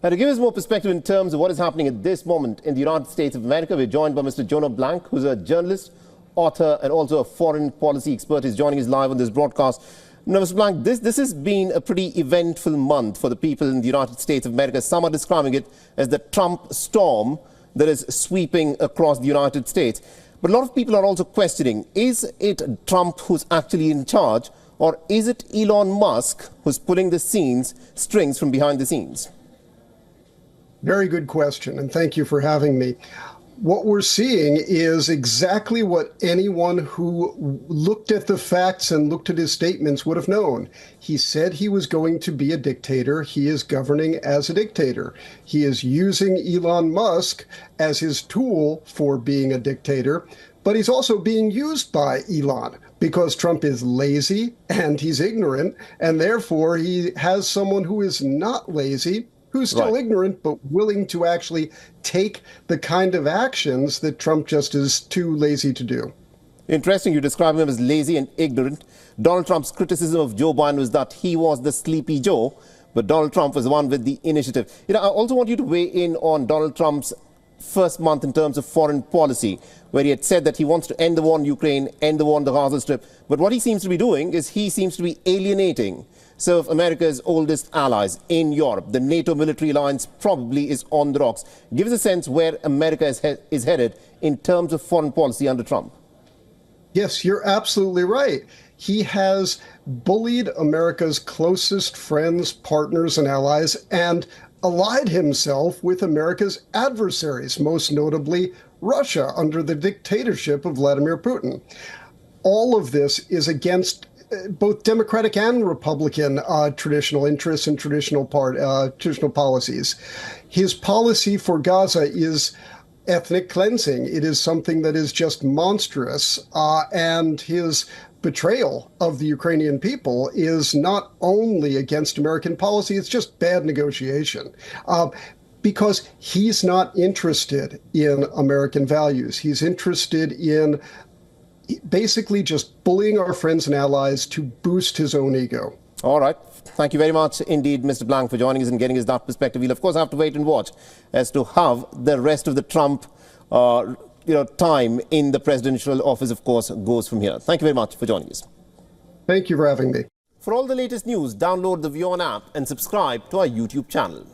To give us more perspective in terms of what is happening at this moment in the United States of America, we're joined by Mr. Jonah Blank, who's a journalist, author, and also a foreign policy expert. He's joining us live on this broadcast. Now, Mr. Blank, this has been a pretty eventful month for the people in the United States of America. Some are describing it as the Trump storm that is sweeping across the United States. But a lot of people are also questioning, is it Trump who's actually in charge, or is it Elon Musk who's pulling the strings from behind the scenes? Very good question, and thank you for having me. What we're seeing is exactly what anyone who looked at the facts and looked at his statements would have known. He said he was going to be a dictator. He is governing as a dictator. He is using Elon Musk as his tool for being a dictator, but he's also being used by Elon because Trump is lazy and he's ignorant, and therefore he has someone who is not lazy, who's still ignorant, but willing to actually take the kind of actions that Trump just is too lazy to do. Interesting, you describe him as lazy and ignorant. Donald Trump's criticism of Joe Biden was that he was the sleepy Joe, but Donald Trump was the one with the initiative. I also want you to weigh in on Donald Trump's first month in terms of foreign policy, where he had said that he wants to end the war in Ukraine, end the war on the Gaza Strip. But what he seems to be doing is he seems to be alienating some of America's oldest allies in Europe. The NATO military alliance probably is on the rocks. Give us a sense where America is headed in terms of foreign policy under Trump. Yes, you're absolutely right. He has bullied America's closest friends, partners, and allies, and allied himself with America's adversaries, most notably Russia, under the dictatorship of Vladimir Putin. All of this is against both Democratic and Republican traditional interests and traditional policies. His policy for Gaza is ethnic cleansing. It is something that is just monstrous, and his betrayal of the Ukrainian people is not only against American policy, it's just bad negotiation. Because he's not interested in American values. He's interested in basically just bullying our friends and allies to boost his own ego. All right. Thank you very much indeed, Mr. Blank, for joining us and getting us that perspective. We'll, of course, have to wait and watch as to how the rest of the Trump time in the presidential office, of course, goes from here. Thank you very much for joining us. Thank you for having me. For all the latest news, download the WION app and subscribe to our YouTube channel.